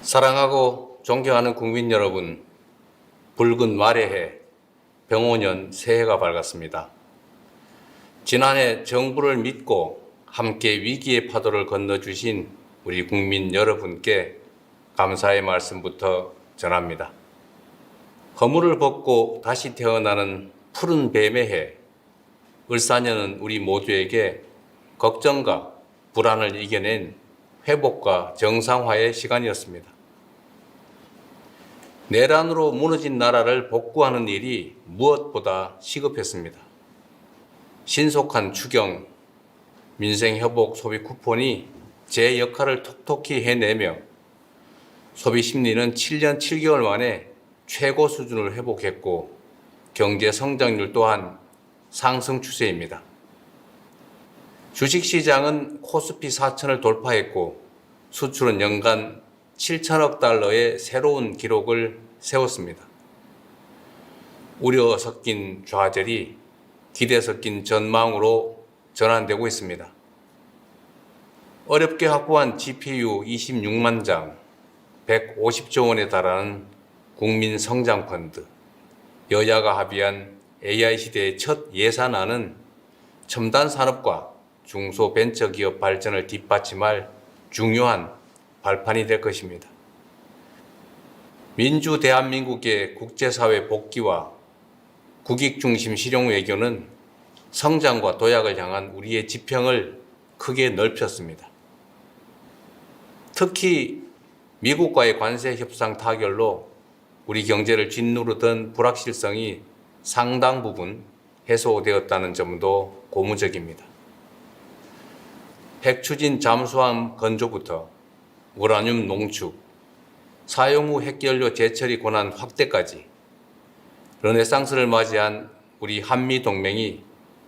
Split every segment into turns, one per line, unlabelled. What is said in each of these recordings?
사랑하고 존경하는 국민 여러분, 붉은 말의 해, 병오년 새해가 밝았습니다. 지난해 정부를 믿고 함께 위기의 파도를 건너주신 우리 국민 여러분께 감사의 말씀부터 전합니다. 허물을 벗고 다시 태어나는 푸른 뱀의 해, 을사년은 우리 모두에게 걱정과 불안을 이겨낸 회복과 정상화의 시간이었습니다. 내란으로 무너진 나라를 복구하는 일이 무엇보다 시급했습니다. 신속한 추경, 민생회복 소비 쿠폰이 제 역할을 톡톡히 해내며 소비 심리는 7년 7개월 만에 최고 수준을 회복했고 경제 성장률 또한 상승 추세입니다. 주식시장은 코스피 4천을 돌파했고 수출은 연간 7천억 달러의 새로운 기록을 세웠습니다. 우려 섞인 좌절이 기대 섞인 전망으로 전환되고 있습니다. 어렵게 확보한 GPU 26만 장, 150조 원에 달하는 국민 성장 펀드, 여야가 합의한 AI 시대의 첫 예산안은 첨단 산업과 중소벤처기업 발전을 뒷받침할 중요한 발판이 될 것입니다. 민주 대한민국의 국제사회 복귀와 국익 중심 실용 외교는 성장과 도약을 향한 우리의 지평을 크게 넓혔습니다. 특히 미국과의 관세 협상 타결로 우리 경제를 짓누르던 불확실성이 상당 부분 해소되었다는 점도 고무적입니다. 핵추진 잠수함 건조부터 우라늄 농축, 사용 후 핵연료 재처리 권한 확대까지 르네상스를 맞이한 우리 한미 동맹이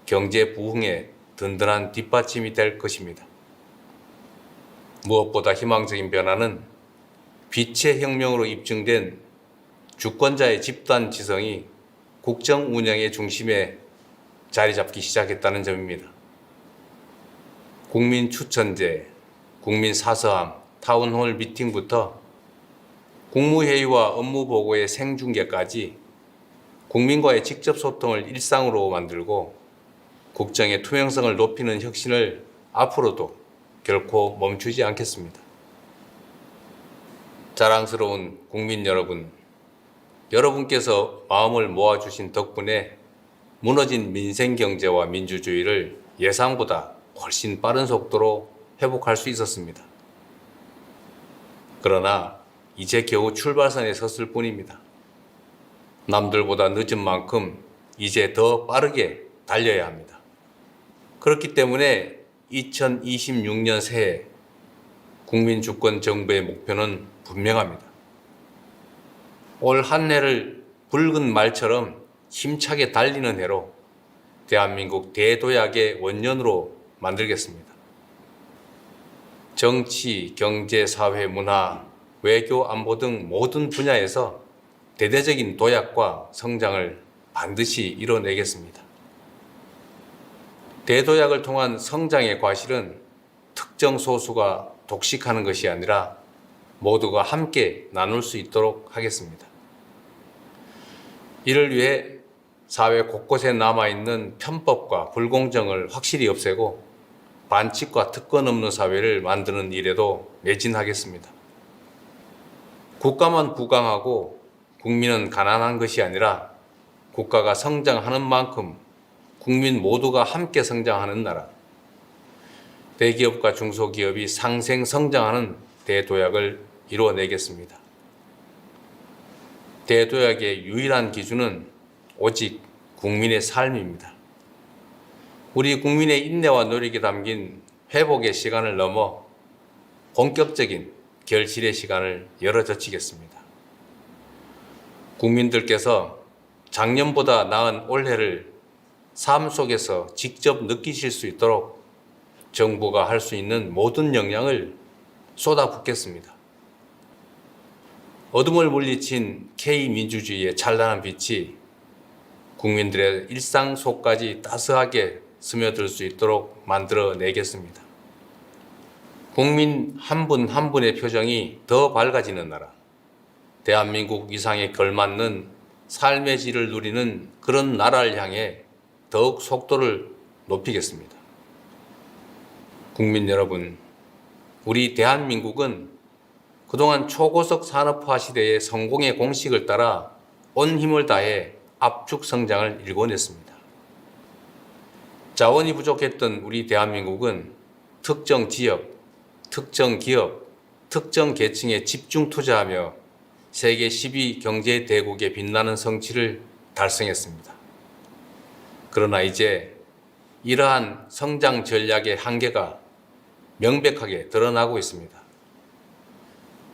경제 부흥에 든든한 뒷받침이 될 것입니다. 무엇보다 희망적인 변화는 빛의 혁명으로 입증된 주권자의 집단 지성이 국정 운영의 중심에 자리 잡기 시작했다는 점입니다. 국민 추천제, 국민 사서함, 타운홀 미팅부터 국무회의와 업무보고의 생중계까지 국민과의 직접 소통을 일상으로 만들고 국정의 투명성을 높이는 혁신을 앞으로도 결코 멈추지 않겠습니다. 자랑스러운 국민 여러분, 여러분께서 마음을 모아주신 덕분에 무너진 민생경제와 민주주의를 예상보다 훨씬 빠른 속도로 회복할 수 있었습니다. 그러나 이제 겨우 출발선에 섰을 뿐입니다. 남들보다 늦은 만큼 이제 더 빠르게 달려야 합니다. 그렇기 때문에 2026년 새해 국민주권 정부의 목표는 분명합니다. 올 한 해를 붉은 말처럼 힘차게 달리는 해로 대한민국 대도약의 원년으로 만들겠습니다. 정치, 경제, 사회, 문화, 외교, 안보 등 모든 분야에서 대대적인 도약과 성장을 반드시 이뤄내겠습니다. 대도약을 통한 성장의 과실은 특정 소수가 독식하는 것이 아니라 모두가 함께 나눌 수 있도록 하겠습니다. 이를 위해 사회 곳곳에 남아있는 편법과 불공정을 확실히 없애고 반칙과 특권 없는 사회를 만드는 일에도 매진하겠습니다. 국가만 부강하고 국민은 가난한 것이 아니라 국가가 성장하는 만큼 국민 모두가 함께 성장하는 나라, 대기업과 중소기업이 상생 성장하는 대도약을 이루어내겠습니다. 대도약의 유일한 기준은 오직 국민의 삶입니다. 우리 국민의 인내와 노력이 담긴 회복의 시간을 넘어 본격적인 결실의 시간을 열어젖히겠습니다. 국민들께서 작년보다 나은 올해를 삶 속에서 직접 느끼실 수 있도록 정부가 할 수 있는 모든 역량을 쏟아붓겠습니다. 어둠을 물리친 K민주주의의 찬란한 빛이 국민들의 일상 속까지 따스하게 스며들 수 있도록 만들어내겠습니다. 국민 한 분 한 분의 표정이 더 밝아지는 나라, 대한민국 위상에 걸맞는 삶의 질을 누리는 그런 나라를 향해 더욱 속도를 높이겠습니다. 국민 여러분, 우리 대한민국은 그동안 초고속 산업화 시대의 성공의 공식을 따라 온 힘을 다해 압축 성장을 일궈냈습니다. 자원이 부족했던 우리 대한민국은 특정 지역, 특정 기업, 특정 계층에 집중 투자하며 세계 10위 경제 대국의 빛나는 성취를 달성했습니다. 그러나 이제 이러한 성장 전략의 한계가 명백하게 드러나고 있습니다.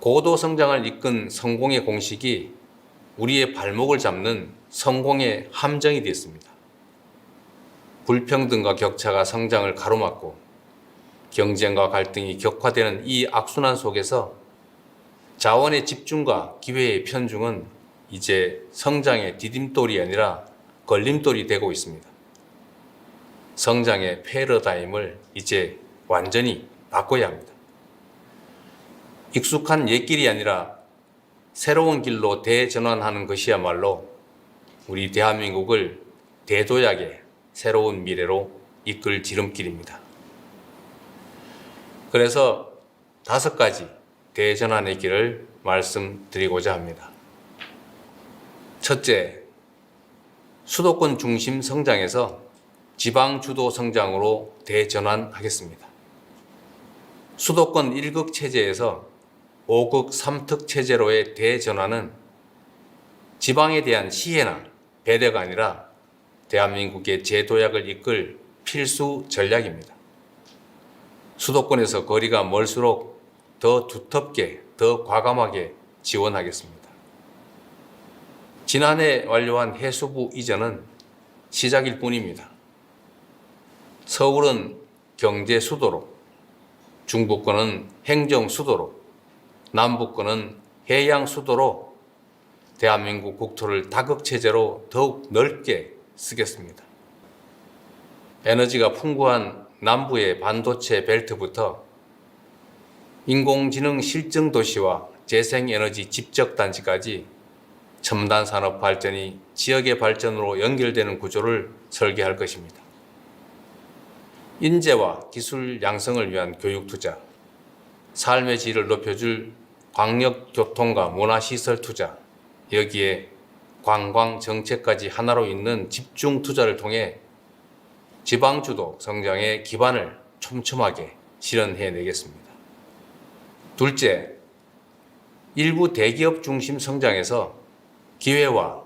고도 성장을 이끈 성공의 공식이 우리의 발목을 잡는 성공의 함정이 되었습니다. 불평등과 격차가 성장을 가로막고 경쟁과 갈등이 격화되는 이 악순환 속에서 자원의 집중과 기회의 편중은 이제 성장의 디딤돌이 아니라 걸림돌이 되고 있습니다. 성장의 패러다임을 이제 완전히 바꿔야 합니다. 익숙한 옛길이 아니라 새로운 길로 대전환하는 것이야말로 우리 대한민국을 대도약의 새로운 미래로 이끌 지름길입니다. 그래서 5가지 대전환의 길을 말씀드리고자 합니다. 첫째, 수도권 중심 성장에서 지방 주도 성장으로 대전환하겠습니다. 수도권 1극 체제에서 5극 3특 체제로의 대전환은 지방에 대한 시혜나 배려가 아니라 대한민국의 재도약을 이끌 필수 전략입니다. 수도권에서 거리가 멀수록 더 두텁게, 더 과감하게 지원하겠습니다. 지난해 완료한 해수부 이전은 시작일 뿐입니다. 서울은 경제 수도로, 중부권은 행정 수도로, 남부권은 해양 수도로 대한민국 국토를 다극체제로 더욱 넓게 쓰겠습니다. 에너지가 풍부한 남부의 반도체 벨트부터 인공지능 실증 도시와 재생에너지 집적단지까지 첨단 산업 발전이 지역의 발전으로 연결되는 구조를 설계할 것입니다. 인재와 기술 양성을 위한 교육 투자, 삶의 질을 높여줄 광역교통과 문화시설 투자, 여기에 관광 정책까지 하나로 잇는 집중 투자를 통해 지방주도 성장의 기반을 촘촘하게 실현해내겠습니다. 둘째, 일부 대기업 중심 성장에서 기회와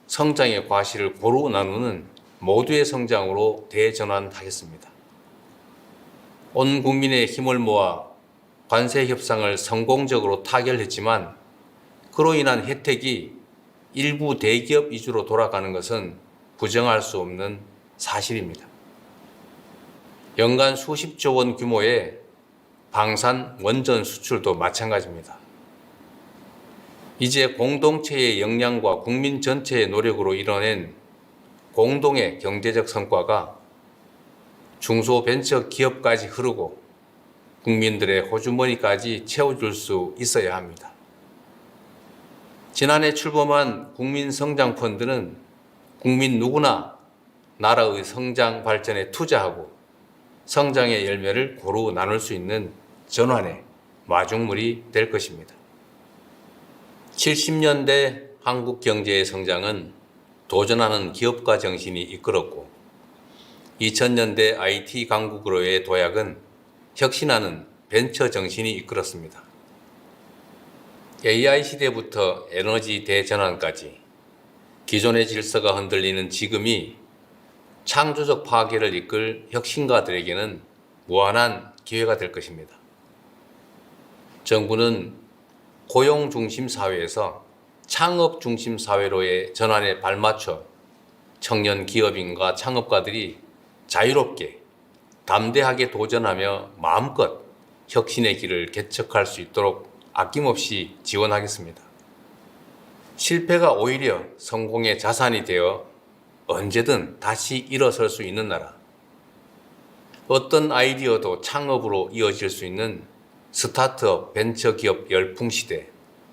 성장의 과실을 고루 나누는 모두의 성장으로 대전환하겠습니다. 온 국민의 힘을 모아 관세 협상을 성공적으로 타결했지만 그로 인한 혜택이 일부 대기업 위주로 돌아가는 것은 부정할 수 없는 사실입니다. 연간 수십조 원 규모의 방산 원전 수출도 마찬가지입니다. 이제 공동체의 역량과 국민 전체의 노력으로 이뤄낸 공동의 경제적 성과가 중소벤처기업까지 흐르고 국민들의 호주머니까지 채워줄 수 있어야 합니다. 지난해 출범한 국민성장펀드는 국민 누구나 나라의 성장 발전에 투자하고 성장의 열매를 고루 나눌 수 있는 전환의 마중물이 될 것입니다. 70년대 한국 경제의 성장은 도전하는 기업가 정신이 이끌었고 2000년대 IT 강국으로의 도약은 혁신하는 벤처 정신이 이끌었습니다. AI 시대부터 에너지 대전환까지 기존의 질서가 흔들리는 지금이 창조적 파괴를 이끌 혁신가들에게는 무한한 기회가 될 것입니다. 정부는 고용 중심 사회에서 창업 중심 사회로의 전환에 발맞춰 청년 기업인과 창업가들이 자유롭게 담대하게 도전하며 마음껏 혁신의 길을 개척할 수 있도록 아낌없이 지원하겠습니다. 실패가 오히려 성공의 자산이 되어 언제든 다시 일어설 수 있는 나라, 어떤 아이디어도 창업으로 이어질 수 있는 스타트업 벤처기업 열풍시대,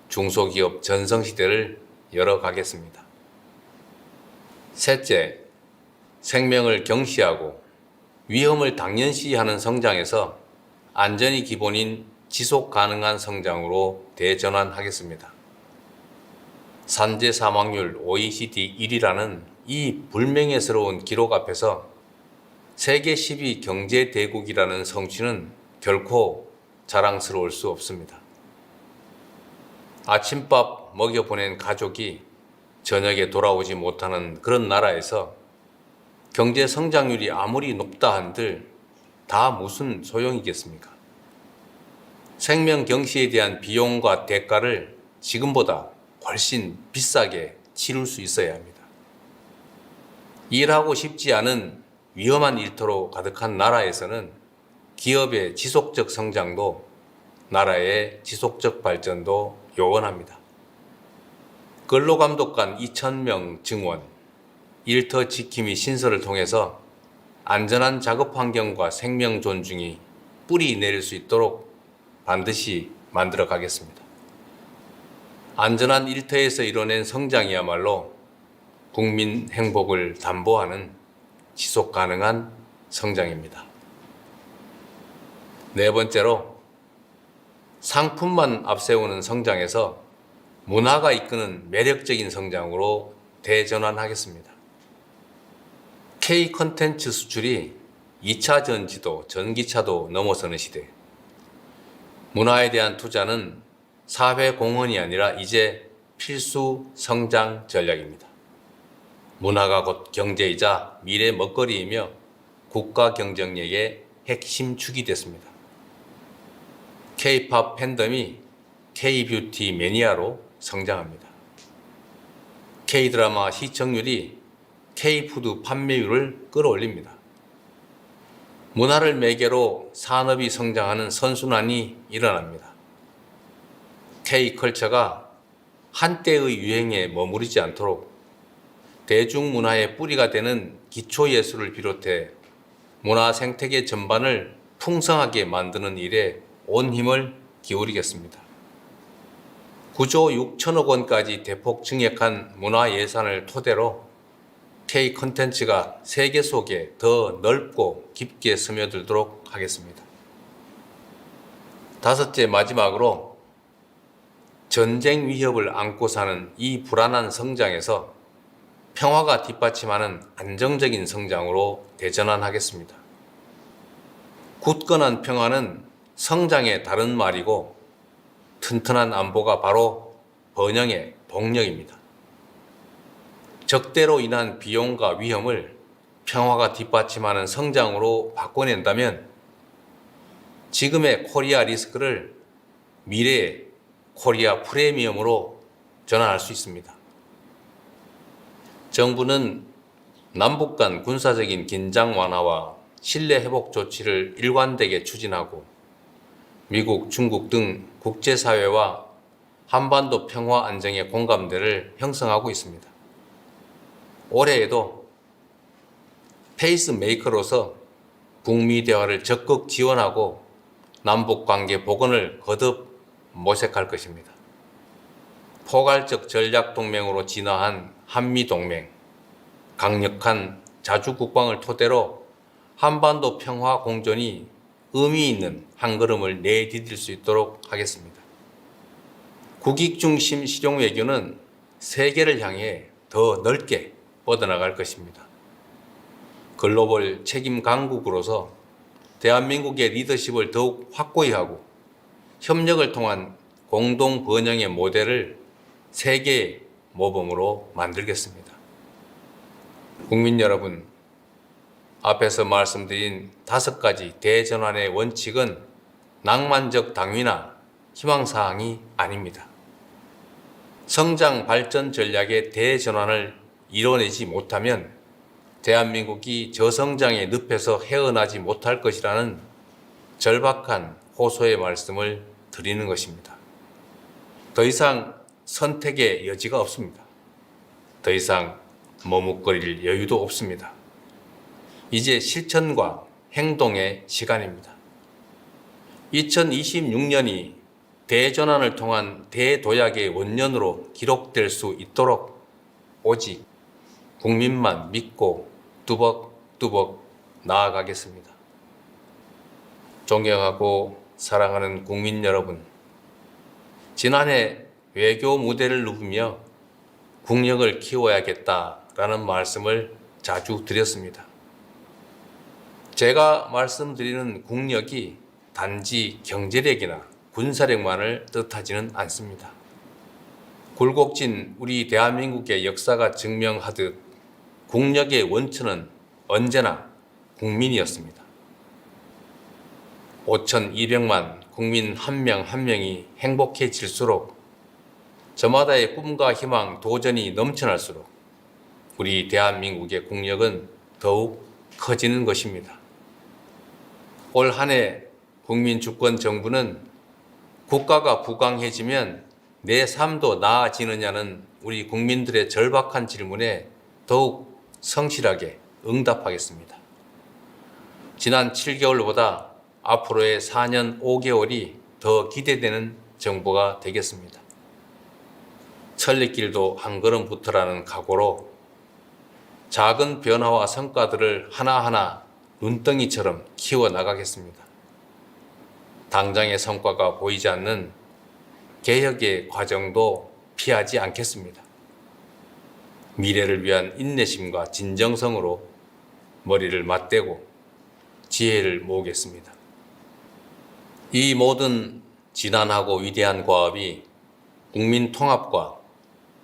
중소기업 전성시대를 열어가겠습니다. 셋째, 생명을 경시하고 위험을 당연시하는 성장에서 안전이 기본인 지속 가능한 성장으로 대전환하겠습니다. 산재 사망률 OECD 1위라는 이 불명예스러운 기록 앞에서 세계 10위 경제 대국이라는 성취는 결코 자랑스러울 수 없습니다. 아침밥 먹여보낸 가족이 저녁에 돌아오지 못하는 그런 나라에서 경제 성장률이 아무리 높다 한들 다 무슨 소용이겠습니까? 생명 경시에 대한 비용과 대가를 지금보다 훨씬 비싸게 치를 수 있어야 합니다. 일하고 싶지 않은 위험한 일터로 가득한 나라에서는 기업의 지속적 성장도 나라의 지속적 발전도 요원합니다. 근로감독관 2,000명 증원, 일터 지킴이 신설을 통해서 안전한 작업 환경과 생명 존중이 뿌리 내릴 수 있도록 반드시 만들어 가겠습니다. 안전한 일터에서 이뤄낸 성장이야말로 국민 행복을 담보하는 지속 가능한 성장입니다. 네 번째로, 상품만 앞세우는 성장에서 문화가 이끄는 매력적인 성장으로 대전환하겠습니다. K 콘텐츠 수출이 2차 전지도 전기차도 넘어서는 시대. 문화에 대한 투자는 사회 공헌이 아니라 이제 필수 성장 전략입니다. 문화가 곧 경제이자 미래 먹거리이며 국가 경쟁력의 핵심 축이 됐습니다. K-팝 팬덤이 K-뷰티 매니아로 성장합니다. K-드라마 시청률이 K-푸드 판매율을 끌어올립니다. 문화를 매개로 산업이 성장하는 선순환이 일어납니다. K-컬처가 한때의 유행에 머무르지 않도록 대중문화의 뿌리가 되는 기초예술을 비롯해 문화 생태계 전반을 풍성하게 만드는 일에 온 힘을 기울이겠습니다. 9조 6천억 원까지 대폭 증액한 문화 예산을 토대로 K 콘텐츠가 세계 속에 더 넓고 깊게 스며들도록 하겠습니다. 다섯째, 마지막으로 전쟁 위협을 안고 사는 이 불안한 성장에서 평화가 뒷받침하는 안정적인 성장으로 대전환하겠습니다. 굳건한 평화는 성장의 다른 말이고 튼튼한 안보가 바로 번영의 동력입니다. 적대로 인한 비용과 위험을 평화가 뒷받침하는 성장으로 바꿔낸다면 지금의 코리아 리스크를 미래의 코리아 프리미엄으로 전환할 수 있습니다. 정부는 남북 간 군사적인 긴장 완화와 신뢰 회복 조치를 일관되게 추진하고 미국, 중국 등 국제사회와 한반도 평화 안정의 공감대를 형성하고 있습니다. 올해에도 페이스메이커로서 북미 대화를 적극 지원하고 남북 관계 복원을 거듭 모색할 것입니다. 포괄적 전략 동맹으로 진화한 한미 동맹, 강력한 자주 국방을 토대로 한반도 평화 공존이 의미 있는 한 걸음을 내디딜 수 있도록 하겠습니다. 국익 중심 실용 외교는 세계를 향해 더 넓게 뻗어나갈 것입니다. 글로벌 책임 강국으로서 대한민국의 리더십을 더욱 확고히 하고 협력을 통한 공동 번영의 모델을 세계의 모범으로 만들겠습니다. 국민 여러분, 앞에서 말씀드린 5가지 대전환의 원칙은 낭만적 당위나 희망사항이 아닙니다. 성장 발전 전략의 대전환을 이뤄내지 못하면 대한민국이 저성장의 늪에서 헤어나지 못할 것이라는 절박한 호소의 말씀을 드리는 것입니다. 더 이상 선택의 여지가 없습니다. 더 이상 머뭇거릴 여유도 없습니다. 이제 실천과 행동의 시간입니다. 2026년이 대전환을 통한 대도약의 원년으로 기록될 수 있도록 오직 국민만 믿고 뚜벅뚜벅 나아가겠습니다. 존경하고 사랑하는 국민 여러분, 지난해 외교 무대를 누비며 국력을 키워야겠다라는 말씀을 자주 드렸습니다. 제가 말씀드리는 국력이 단지 경제력이나 군사력만을 뜻하지는 않습니다. 굴곡진 우리 대한민국의 역사가 증명하듯 국력의 원천은 언제나 국민이었습니다. 5,200만 국민 한 명 한 명이 행복해질수록 저마다의 꿈과 희망, 도전이 넘쳐날수록 우리 대한민국의 국력은 더욱 커지는 것입니다. 올 한 해 국민주권정부는 국가가 부강해지면 내 삶도 나아지느냐는 우리 국민들의 절박한 질문에 더욱 성실하게 응답하겠습니다. 지난 7개월보다 앞으로의 4년 5개월이 더 기대되는 정부가 되겠습니다. 천리길도 한 걸음부터라는 각오로 작은 변화와 성과들을 하나하나 눈덩이처럼 키워나가겠습니다. 당장의 성과가 보이지 않는 개혁의 과정도 피하지 않겠습니다. 미래를 위한 인내심과 진정성으로 머리를 맞대고 지혜를 모으겠습니다. 이 모든 진한하고 위대한 과업이 국민 통합과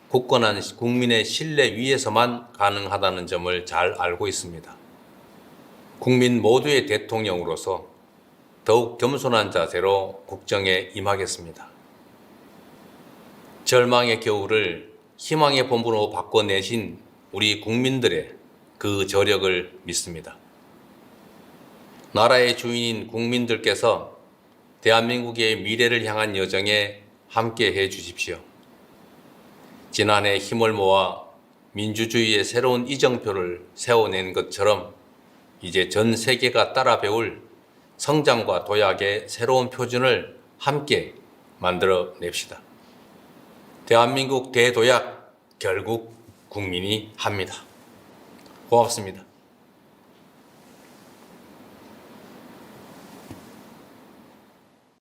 굳건한 국민의 신뢰 위에서만 가능하다는 점을 잘 알고 있습니다. 국민 모두의 대통령으로서 더욱 겸손한 자세로 국정에 임하겠습니다. 절망의 겨울을 희망의 봄으로 바꿔내신 우리 국민들의 그 저력을 믿습니다. 나라의 주인인 국민들께서 대한민국의 미래를 향한 여정에 함께 해 주십시오. 지난해 힘을 모아 민주주의의 새로운 이정표를 세워낸 것처럼 이제 전 세계가 따라 배울 성장과 도약의 새로운 표준을 함께 만들어 냅시다. 대한민국 대도약 결국 국민이 합니다. 고맙습니다.